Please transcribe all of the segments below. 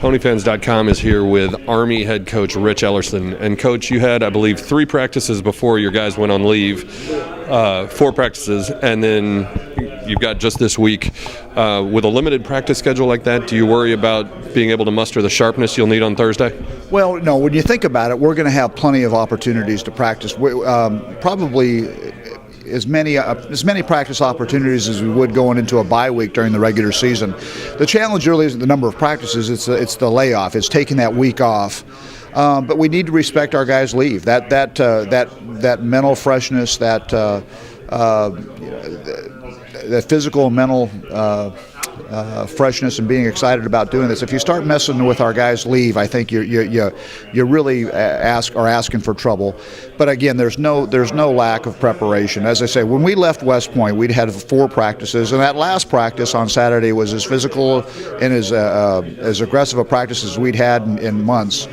Ponyfans.com is here with Army head coach Rich Ellerson. And Coach, you had, I believe, 3 practices before your guys went on leave, 4 practices, and then you've got just this week. With a limited practice schedule like that, do you worry about being able to muster the sharpness you'll need on Thursday? Well, no, when you think about it, we're going to have plenty of opportunities to practice. Probably as many practice opportunities as we would going into a bye week during the regular season. The challenge really isn't the number of practices; it's the layoff. It's taking that week off. But we need to respect our guys' leave. That mental freshness, that physical and mental freshness, and being excited about doing this. If you start messing with our guys' leave, I think you really are asking for trouble. But again, there's no lack of preparation. As I say, when we left West Point, we'd had 4 practices, and that last practice on Saturday was as physical and as aggressive a practice as we'd had in months.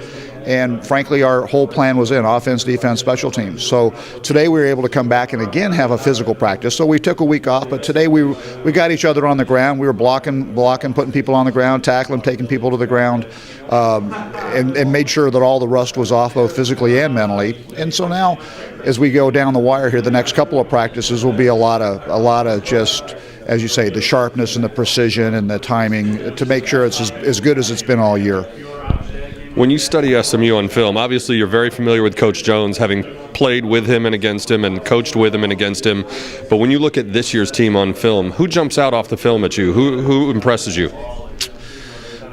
And frankly, our whole plan was in offense, defense, special teams. So today we were able to come back and again have a physical practice. So we took a week off, but today we got each other on the ground. We were blocking, putting people on the ground, tackling, taking people to the ground, and made sure that all the rust was off, both physically and mentally. And so now, as we go down the wire here, the next couple of practices will be a lot of just, as you say, the sharpness and the precision and the timing to make sure it's as good as it's been all year. When you study SMU on film, obviously you're very familiar with Coach Jones, having played with him and against him and coached with him and against him. But when you look at this year's team on film, who jumps out off the film at you? Who impresses you?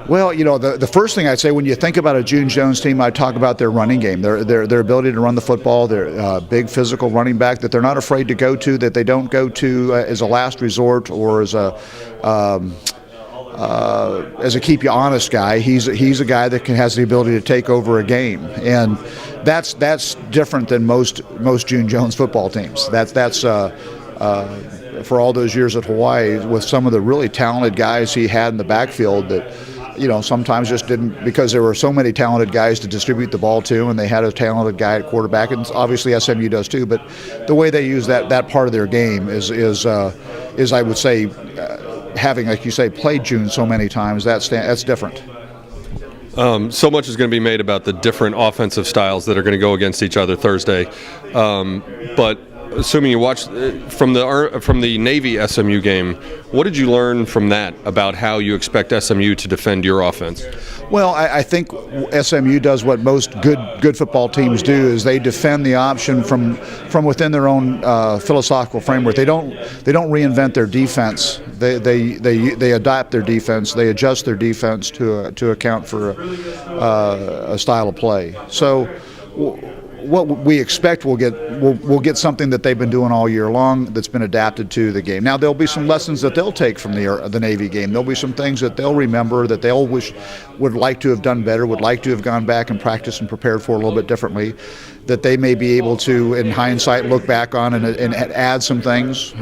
Well, the first thing I'd say when you think about a June Jones team, I'd talk about their running game, their ability to run the football, their big physical running back that they're not afraid to go to, that they don't go to as a last resort or as a keep you honest guy. He's a guy that has the ability to take over a game, and that's different than most June Jones football teams. That's for all those years at Hawaii with some of the really talented guys he had in the backfield that sometimes just didn't, because there were so many talented guys to distribute the ball to, and they had a talented guy at quarterback, and obviously SMU does too. But the way they use that part of their game is I would say. Having, like you say, played June so many times, that's different. So much is going to be made about the different offensive styles that are going to go against each other Thursday. But assuming you watched from the Navy SMU game, what did you learn from that about how you expect SMU to defend your offense? Well, I think SMU does what most good football teams do, is they defend the option from within their own philosophical framework. They don't reinvent their defense. They adapt their defense. They adjust their defense to account for a style of play. So what we expect we'll get something that they've been doing all year long that's been adapted to the game. Now there'll be some lessons that they'll take from the Navy game. There'll be some things that they'll remember that they'll would like to have done better, would like to have gone back and practiced and prepared for a little bit differently, that they may be able to, in hindsight, look back on and add some things.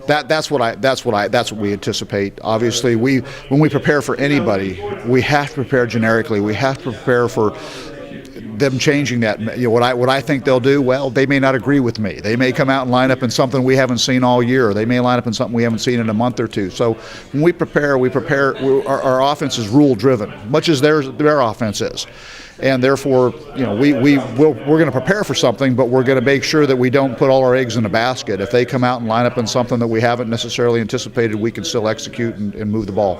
That's what we anticipate. Obviously, when we prepare for anybody, we have to prepare generically. We have to prepare for them changing that. What I think they'll do. Well, they may not agree with me. They may come out and line up in something we haven't seen all year. Or they may line up in something we haven't seen in a month or two. So when we prepare. Our offense is rule driven, much as their offense is. And therefore, we're going to prepare for something, but we're going to make sure that we don't put all our eggs in a basket. If they come out and line up in something that we haven't necessarily anticipated, we can still execute and move the ball.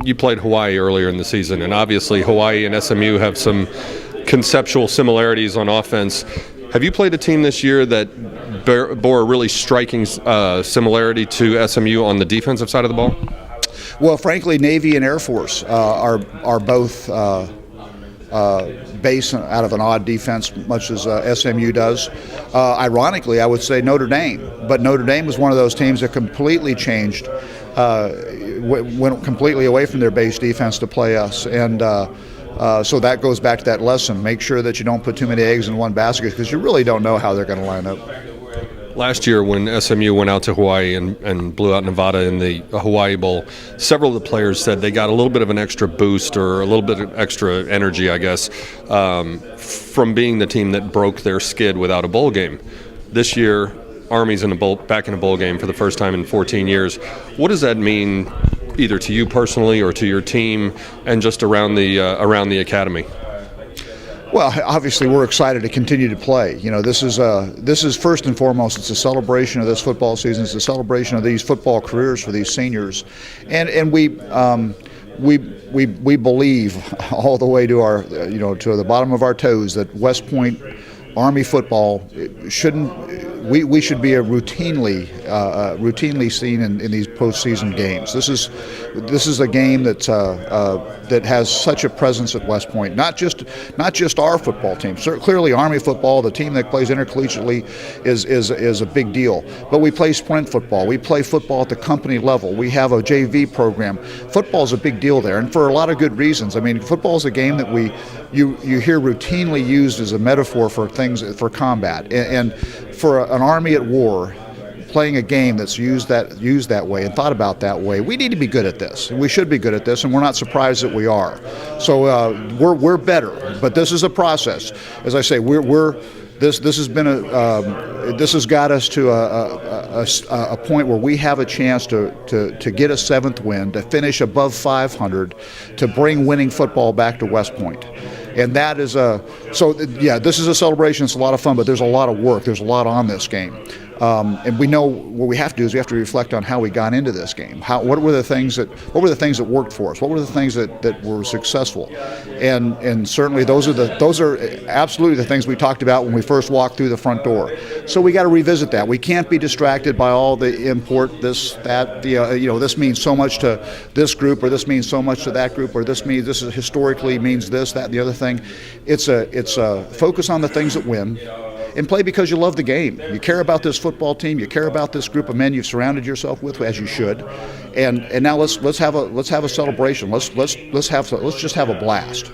You played Hawaii earlier in the season, and obviously Hawaii and SMU have some conceptual similarities on offense. Have you played a team this year that bore a really striking similarity to SMU on the defensive side of the ball? Well, frankly, Navy and Air Force are both base out of an odd defense, much as SMU does. Ironically, I would say Notre Dame, but Notre Dame was one of those teams that completely changed, went completely away from their base defense to play us, and so that goes back to that lesson. Make sure that you don't put too many eggs in one basket, because you really don't know how they're going to line up. Last year when SMU went out to Hawaii and blew out Nevada in the Hawaii Bowl, several of the players said they got a little bit of an extra boost or a little bit of extra energy, I guess, from being the team that broke their skid without a bowl game. This year, Army's back in a bowl game for the first time in 14 years. What does that mean either to you personally or to your team and just around the academy? Well, obviously, we're excited to continue to play. You know, this is first and foremost, it's a celebration of this football season. It's a celebration of these football careers for these seniors, and we believe all the way to our to the bottom of our toes that West Point Army football shouldn't. We should be routinely seen in these postseason games. This is a game that has such a presence at West Point. Not just our football team. Clearly, Army football, the team that plays intercollegiately, is a big deal. But we play sprint football. We play football at the company level. We have a JV program. Football is a big deal there, and for a lot of good reasons. I mean, football is a game that you hear routinely used as a metaphor for combat, and for an Army at war, playing a game that's used that way and thought about that way, we need to be good at this. We should be good at this, and we're not surprised that we are. So we're better, but this is a process. As I say, this has got us to a point where we have a chance to get a seventh win, to finish above 500, to bring winning football back to West Point. And that is this is a celebration. It's a lot of fun, but there's a lot of work. There's a lot on this game. And we know what we have to do is we have to reflect on how we got into this game. What were the things that worked for us? What were the things that were successful? And certainly those are absolutely the things we talked about when we first walked through the front door. So we got to revisit that. We can't be distracted by all the import, this, that, this means so much to this group, or this means so much to that group, or this historically means this, that, and the other thing. It's a focus on the things that win. And play because you love the game. You care about this football team. You care about this group of men you've surrounded yourself with, as you should. And now let's have a celebration. Let's just have a blast.